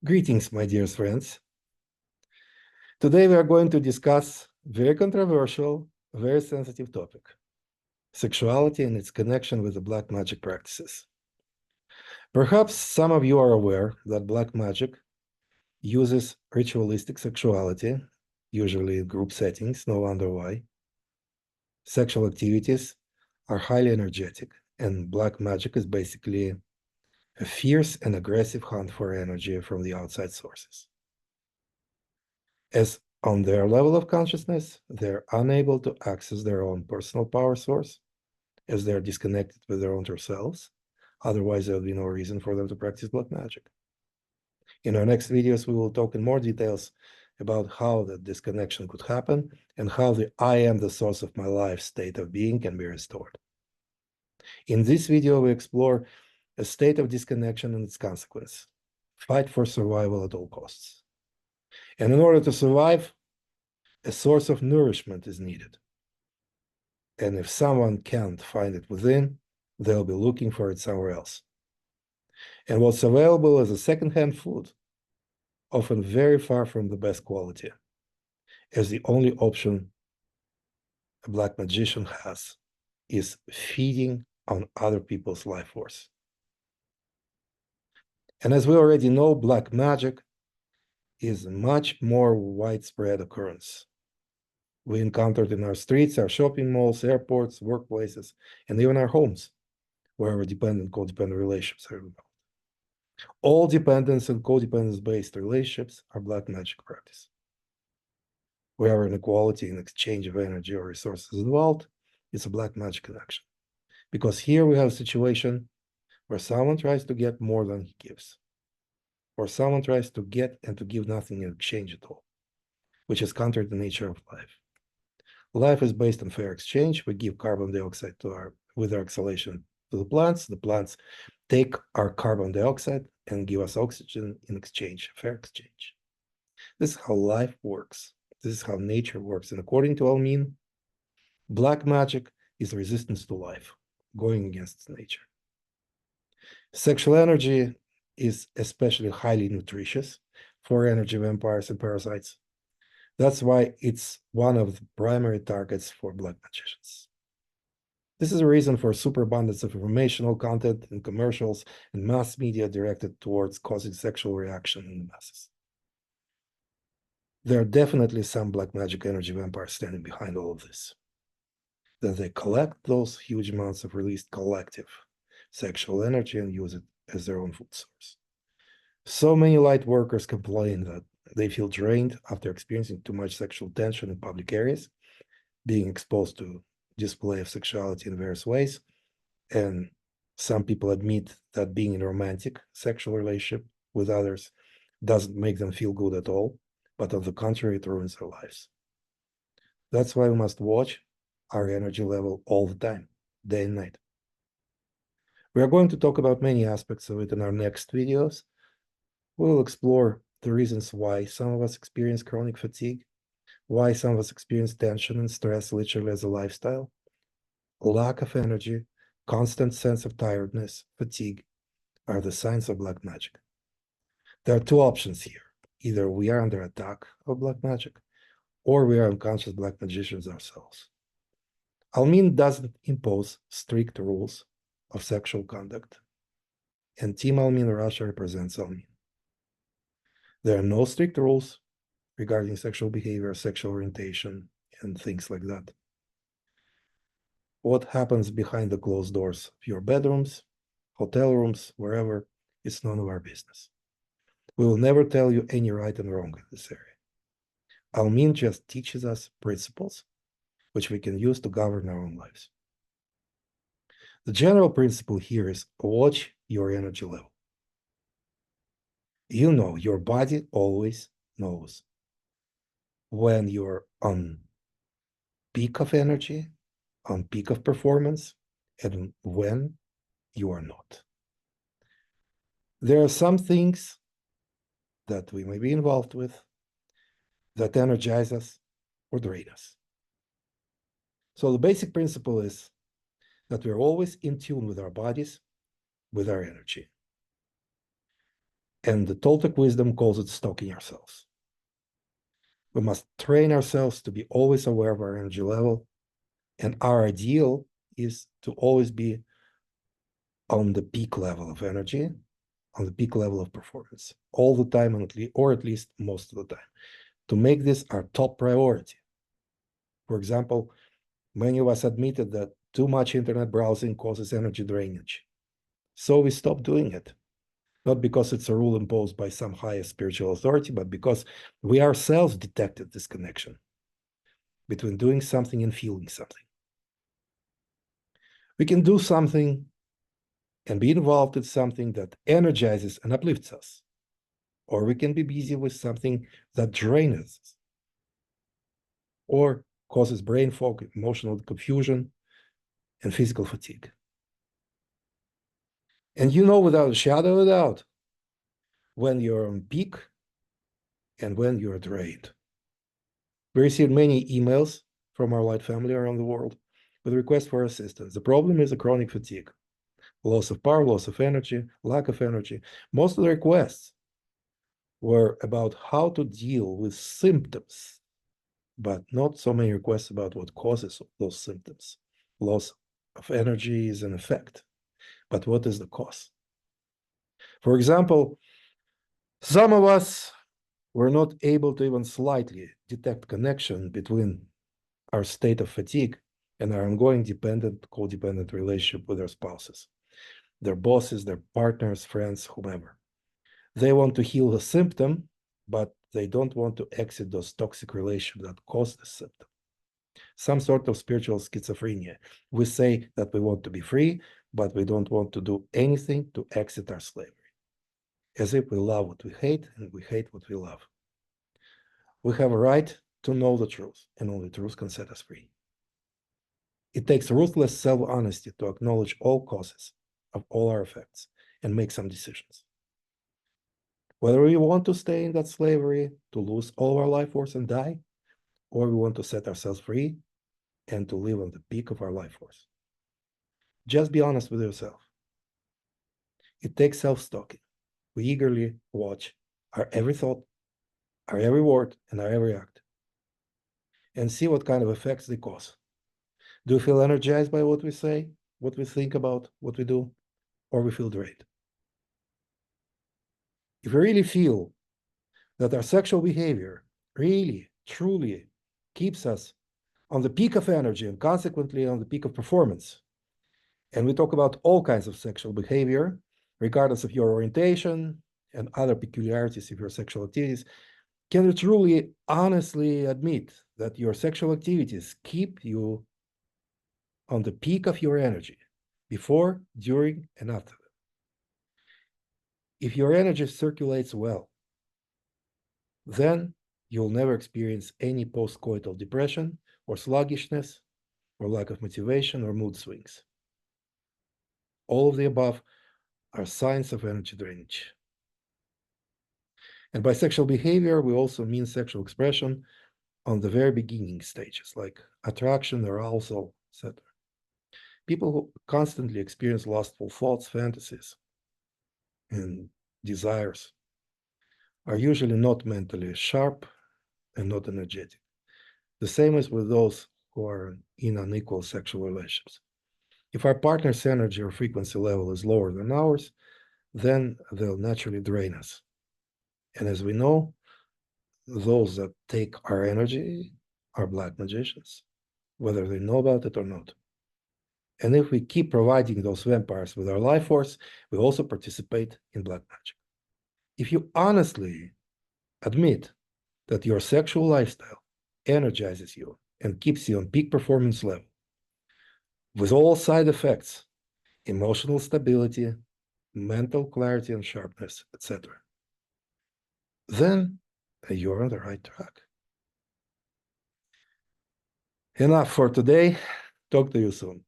Greetings, my dear friends. Today we are going to discuss a very controversial, very sensitive topic, sexuality and its connection with the black magic practices. Perhaps some of you are aware that black magic uses ritualistic sexuality, usually in group settings, no wonder why. Sexual activities are highly energetic, and black magic is basically a fierce and aggressive hunt for energy from the outside sources. As on their level of consciousness, they're unable to access their own personal power source, as they're disconnected with their own true selves. Otherwise, there will be no reason for them to practice black magic. In our next videos, we will talk in more details about how that disconnection could happen and how the I am the source of my life state of being can be restored. In this video, we explore a state of disconnection and its consequence. Fight for survival at all costs. And in order to survive, a source of nourishment is needed. And if someone can't find it within, they'll be looking for it somewhere else. And what's available is a secondhand food, often very far from the best quality, as the only option a black magician has is feeding on other people's life force. And as we already know, black magic is a much more widespread occurrence. We encountered in our streets, our shopping malls, airports, workplaces, and even our homes, where our dependent codependent relationships are involved. All dependence and codependence-based relationships are black magic practice. Wherever inequality in exchange of energy or resources is involved, it's a black magic connection. Because here we have a situation where someone tries to get more than he gives, or someone tries to get and to give nothing in exchange at all, which is counter to the nature of life. Life is based on fair exchange. We give carbon dioxide with our exhalation to the plants. The plants take our carbon dioxide and give us oxygen in exchange, fair exchange. This is how life works. This is how nature works. And according to Almine, black magic is resistance to life, going against nature. Sexual energy is especially highly nutritious for energy vampires and parasites. That's why it's one of the primary targets for black magicians. This is a reason for superabundance of informational content and commercials and mass media directed towards causing sexual reaction in the masses. There are definitely some black magic energy vampires standing behind all of this. That they collect those huge amounts of released collective sexual energy and use it as their own food source. So many light workers complain that they feel drained after experiencing too much sexual tension in public areas, being exposed to display of sexuality in various ways. And some people admit that being in a romantic sexual relationship with others doesn't make them feel good at all, but on the contrary, it ruins their lives. That's why we must watch our energy level all the time, day and night. We are going to talk about many aspects of it in our next videos. We'll explore the reasons why some of us experience chronic fatigue, why some of us experience tension and stress literally as a lifestyle, lack of energy, constant sense of tiredness, fatigue are the signs of black magic. There are two options here. Either we are under attack of black magic, or we are unconscious black magicians ourselves. Almine doesn't impose strict rules of sexual conduct, and Team Almine Russia represents Almine. There are no strict rules regarding sexual behavior, sexual orientation, and things like that. What happens behind the closed doors of your bedrooms, hotel rooms, wherever, it's none of our business. We will never tell you any right and wrong in this area. Almine just teaches us principles which we can use to govern our own lives. The general principle here is watch your energy level. You know, your body always knows when you're on peak of energy, on peak of performance, and when you are not. There are some things that we may be involved with that energize us or drain us. So the basic principle is that we're always in tune with our bodies, with our energy. And the Toltec wisdom calls it stalking ourselves. We must train ourselves to be always aware of our energy level. And our ideal is to always be on the peak level of energy, on the peak level of performance, all the time, or at least most of the time, to make this our top priority. For example, many of us admitted that too much internet browsing causes energy drainage. So we stopped doing it. Not because it's a rule imposed by some higher spiritual authority, but because we ourselves detected this connection between doing something and feeling something. We can do something and be involved in something that energizes and uplifts us, or we can be busy with something that drains us, or causes brain fog, emotional confusion, and physical fatigue. And you know without a shadow of a doubt when you're on peak and when you're drained. We received many emails from our light family around the world with requests for assistance. The problem is a chronic fatigue, loss of power, loss of energy, lack of energy. Most of the requests were about how to deal with symptoms, but not so many requests about what causes those symptoms. Loss of energy is an effect, but what is the cause? For example, some of us were not able to even slightly detect connection between our state of fatigue and our ongoing dependent, codependent relationship with our spouses, their bosses, their partners, friends, whomever. They want to heal the symptom, but they don't want to exit those toxic relationships that cause the symptom. Some sort of spiritual schizophrenia. We say that we want to be free, but we don't want to do anything to exit our slavery. As if we love what we hate and we hate what we love. We have a right to know the truth, and only truth can set us free. It takes ruthless self-honesty to acknowledge all causes of all our effects and make some decisions. Whether we want to stay in that slavery, to lose all our life force and die, or we want to set ourselves free and to live on the peak of our life force. Just be honest with yourself. It takes self-stalking. We eagerly watch our every thought, our every word, and our every act, and see what kind of effects they cause. Do we feel energized by what we say, what we think about, what we do, or we feel drained? If we really feel that our sexual behavior really, truly keeps us on the peak of energy and consequently on the peak of performance, and we talk about all kinds of sexual behavior, regardless of your orientation and other peculiarities of your sexual activities, can you truly, honestly admit that your sexual activities keep you on the peak of your energy before, during, and after? If your energy circulates well, then you'll never experience any post-coital depression or sluggishness or lack of motivation or mood swings. All of the above are signs of energy drainage. And by sexual behavior, we also mean sexual expression on the very beginning stages, like attraction, arousal, etc. People who constantly experience lustful thoughts, fantasies, and desires are usually not mentally sharp and not energetic. The same is with those who are in unequal sexual relationships. If our partner's energy or frequency level is lower than ours, then they'll naturally drain us. And as we know, those that take our energy are black magicians, whether they know about it or not. And if we keep providing those vampires with our life force, we also participate in black magic. If you honestly admit that your sexual lifestyle energizes you and keeps you on peak performance level, with all side effects, emotional stability, mental clarity and sharpness, etc., then you're on the right track. Enough for today. Talk to you soon.